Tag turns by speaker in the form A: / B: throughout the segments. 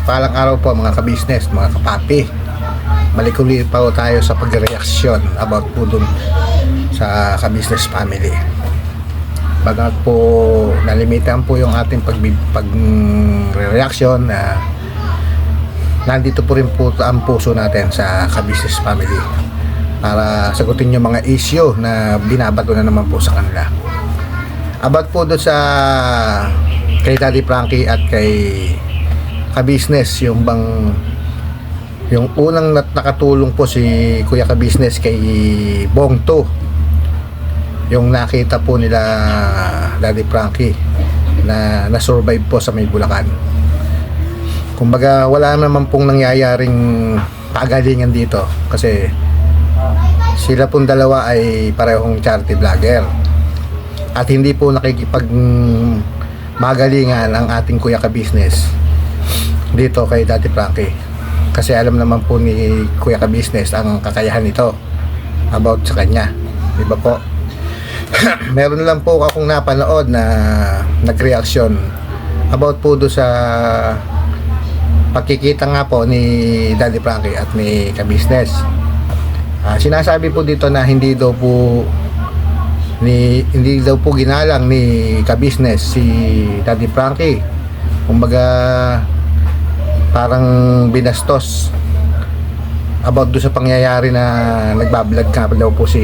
A: Palang araw po mga ka-business, mga kapapi. Malikuli pa po tayo sa pagreaksyon about po dun sa ka-business family. Bagat po nalimitan po yung ating pag-reaction na nandito po rin po ang puso natin sa ka-business family para sagutin yung mga issue na binabato na naman po sa kanila. About po doon sa kay Daddy Frankie at kay ka-business, yung unang nakatulong po si Kuya ka-business kay Bongto, yung nakita po nila Daddy Frankie na na-survive po sa may Bulacan. Kumbaga wala naman pong nangyayaring pagalingan dito kasi sila pong dalawa ay parehong charity vlogger at hindi po nakikipag magalingan ang ating Kuya ka-business dito kay Daddy Frankie kasi alam naman po ni Kuya ka-business ang kakayahan nito about sa kanya, di ba po? Meron lang po akong napanood na nagreaksyon about po do sa pagkikita nga po ni Daddy Frankie at ni ka-business. Sinasabi po dito na hindi daw po ginalang ni ka-business si Daddy Frankie. Kumbaga parang binastos about do sa pangyayari na nagbablog nga daw po si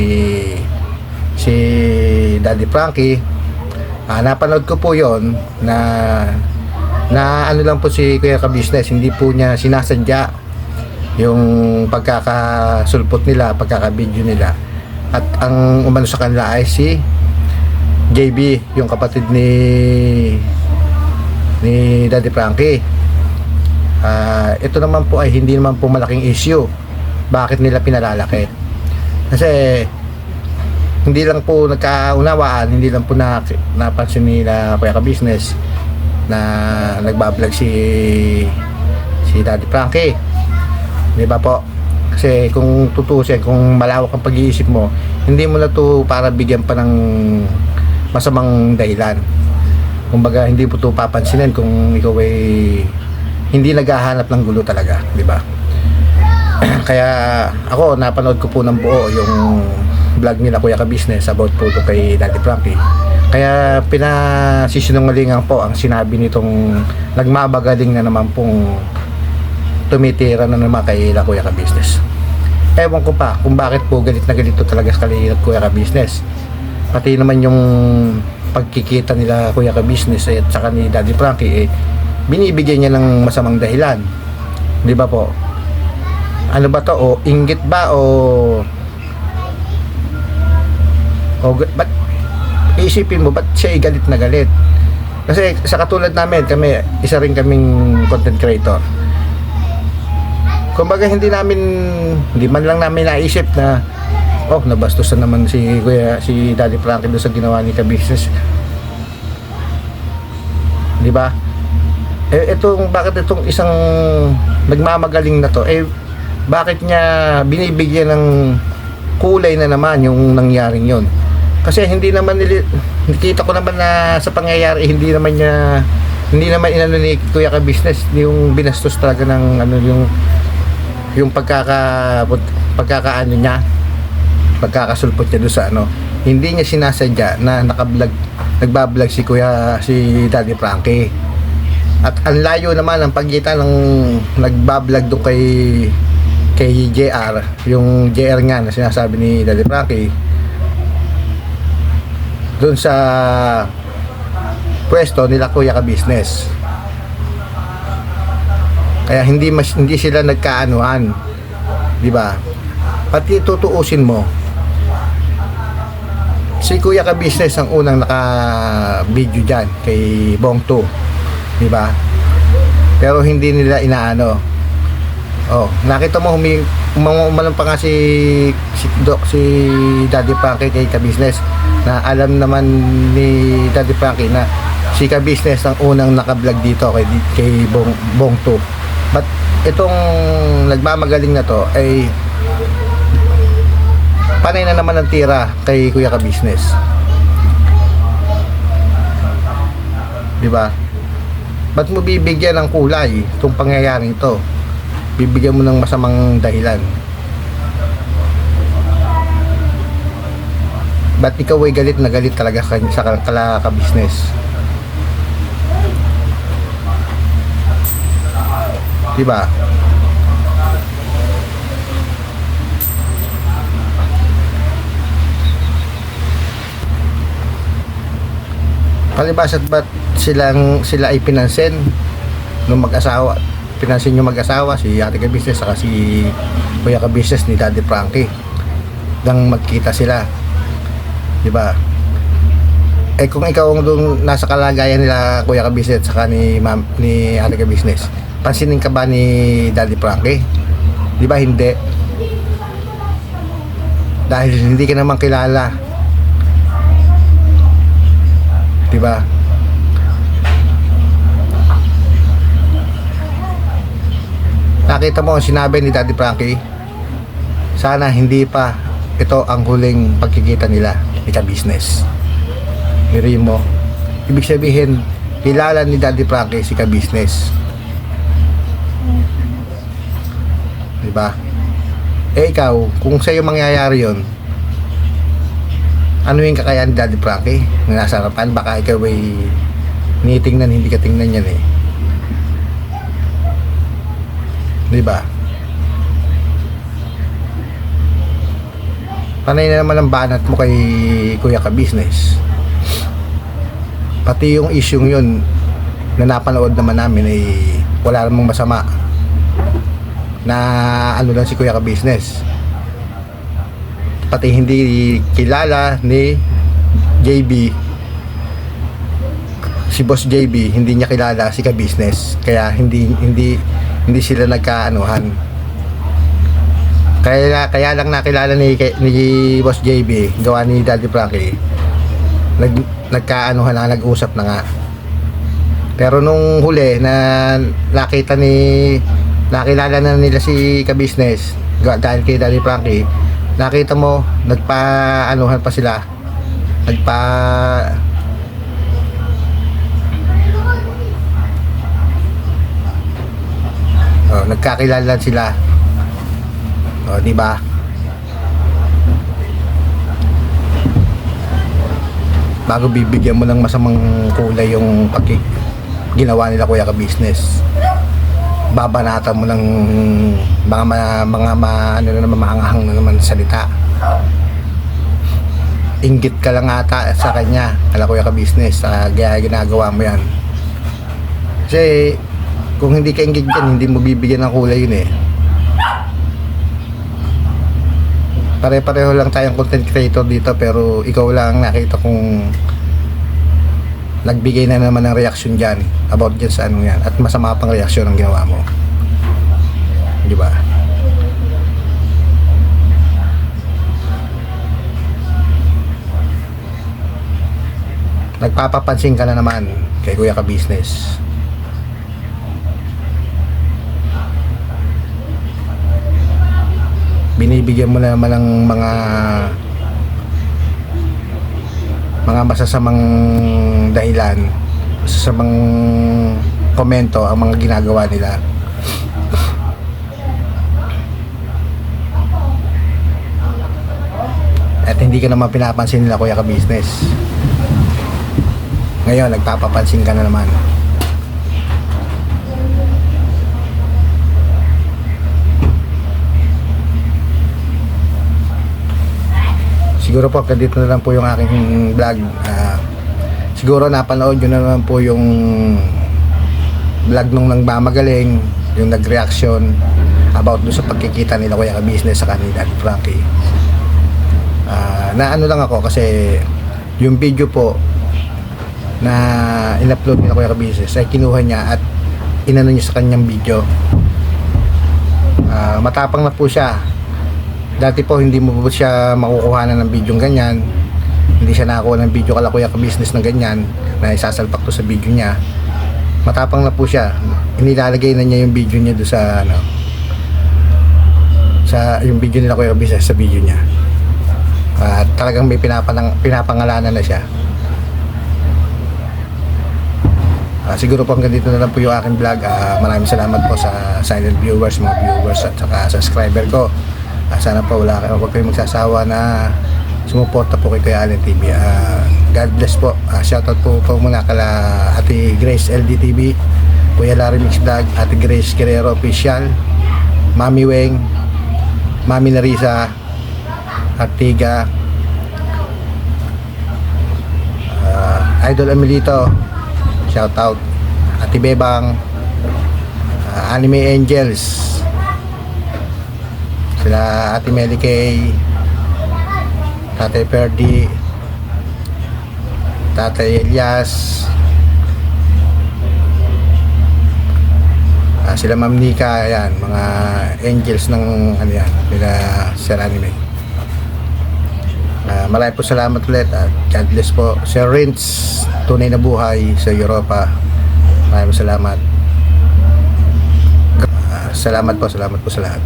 A: Daddy Frankie. Napanood ko po yon na ano lang po si Kuya ka-business, hindi po niya sinasadya yung pagkakasulpot nila, pagkakabidyo nila. At ang umano sa kanila ay si JB, yung kapatid ni Daddy Frankie. Ito naman po ay hindi naman po malaking issue. Bakit nila pinalalaki? Kasi hindi lang po nagkaunawaan, hindi lang po napansin nila Kuya ka-business na nagbablog si Daddy Frankie. Di ba po? Kasi kung tutusin, kung malawak ang pag-iisip mo, hindi mo na to para bigyan pa ng masamang dahilan. Kumbaga hindi po to papansinin kung ikaw ay hindi naghahanap ng gulo talaga, di ba? Kaya ako napanood ko po ng buo yung vlog nila Kuya ka-business about po to kay Daddy Frankie. Kaya pinasisinungalingan po ang sinabi nitong nagmabagaling na naman pong tumitira na naman kay Kuya ka-business. Ewan ko pa kung bakit po galit na galito talaga sa Kuya ka-business. Pati naman yung pagkikita nila Kuya ka-business at saka ni Daddy Frankie binibigyan niya ng masamang dahilan. Di ba po? Ano ba to? O inggit ba? Ba't isipin mo, ba't siya galit na galit? Kasi sa katulad namin, kami, isa rin kaming content creator. Kumbaga hindi man lang namin naisip na nabastusan naman si Daddy Frankie doon sa ginawa ni ka-business. Di ba? Bakit itong isang nagmamagaling na to, bakit niya binibigyan ng kulay na naman yung nangyaring yon? Kasi hindi naman nakita ko naman na sa pangyayari hindi naman inano ni Kuya ka-business yung binastos talaga ng yung pagkakaano niya, pagkakasulpot niya doon sa hindi niya sinasadya na nagbablog si Daddy Frankie. At ang layo naman ang pagitan ng nagbablog doon kay JR, yung JR nga na sinasabi ni Daddy Frankie, doon sa pwesto nila Kuya ka-business. Kaya hindi sila nagkaanuhan, di ba? Pati tutuusin mo, si Kuya ka-business ang unang naka-video diyan kay Bongto, di ba? Pero hindi nila inaano. Nakita mo umalang pa nga si Daddy Frankie kay ka-business na alam naman ni Daddy Frankie na si ka-business ang unang naka-vlog dito kay Bongto. But itong nagmamagaling na to ay panay na naman ang tira kay Kuya ka-business. Di ba? Ba't mo bibigyan ng kulay itong pangyayaring ito? Bibigyan mo ng masamang dahilan. Ba't ikaw ay galit na galit talaga sa ka-business? Diba? Palibas at ba't sila ay pinansin nung mag-asawa, pinansin yung mag-asawa, si ate ka-business saka si kuya ka-business ni Daddy Frankie, nang magkita sila, di ba? Eh kung ikaw ang doon nasa kalagayan nila kuya ka-business saka ni ate ka-business, pansinin ka ba ni Daddy Frankie? Di ba hindi? Dahil hindi ka naman kilala, di ba? Nakita mo ang sinabi ni Daddy Frankie, sana hindi pa ito ang huling pagkikita nila ni ka-business. Miri mo, ibig sabihin kilala ni Daddy Frankie si ka-business, di ba? Eh ikaw, kung sa'yo mangyayari yon, ano yung kakayaan ni Daddy Frankie na nasa harapan? Baka ikaw ay nitingnan, hindi ka tingnan yan eh, di ba? Panay na naman ang banat mo kay kuya ka-business. Pati yung issue yun na napanood naman namin ay wala namang masama, na ano lang si kuya ka-business. Pati hindi kilala ni JB, si Boss JB, hindi niya kilala si ka-business, kaya hindi sila nagkaanuhan. Kaya lang nakilala ni Boss JB, gawa ni Daddy Frankie, nagkaanuhan na, nag-usap na nga. Pero nung huli na nakilala na nila si ka-business dahil kay Daddy Frankie, nakita mo nagpa-anuhan pa sila, nagkakilala sila. Di ba? Bago bibigyan mo ng masamang kulay yung ginawa nila kuya ka-business, babanatan mo ng mga ano na naman, maanghang na naman salita. Inggit ka lang ata sa kanya, kala kuya ka-business, ginagawa mo yan. Kasi kung hindi ka inggit yan, hindi mo bibigyan ng kulay yun eh. Pare-pareho lang tayong content creator dito, pero ikaw lang nakita kong nagbigay na naman ng reaction dyan about dyan sa ano yan, at masama pang reaksyon ang ginawa mo, di ba? Nagpapapansin ka na naman kay kuya ka-business. Binibigyan mo na naman ng mga masasamang dahilan, masasamang komento ang mga ginagawa nila. At hindi ka naman pinapansin nila kuya ka-business. Ngayon nagpapapansin ka na naman. Siguro po dito na lang po yung aking vlog. Siguro napanood nyo na naman po yung vlog nung nagmamagaling, yung nag-reaction about doon sa pagkikita nila kuya ka-business sa kanila ni Frankie. Na ano lang ako kasi yung video po na in-upload nila kuya ka-business ay kinuha niya at inano niya sa kanyang video. Matapang na po siya. Dati po hindi mo po siya makukuhanan ng video ganyan, hindi siya nakakuha ng video kala kuya ka-business na ganyan na isasalpak to sa video niya. Matapang na po siya, inilalagay na niya yung video niya doon sa ano, sa yung video nila kuya ka-business sa video niya. At talagang may pinapangalanan na siya. Siguro po hanggang dito na lang po yung aking vlog. Maraming salamat po sa silent viewers, mga viewers at saka subscriber ko. Sana po huwag kayong magsasawa na sumuporta po kay Kuya Allen TV. God bless po. Shoutout po muna kala Ate Grace LDTV, Kuya Larry Mix Vlog, Ate Grace Guerrero Official, Mami Weng, Mami Narisa, Artiga, Idol Emilito, shoutout, Ate Bebang, Anime Angels, sila Ate Melly Kay, Tatay Perdi, Tatay Elias, sila Ma'am Nika, ayan, mga angels ng ano yan, nila Sir Anime. Maraming po salamat ulit at God bless po. Sir Rins, tunay na buhay sa Europa. Maraming salamat. Salamat po sa lahat.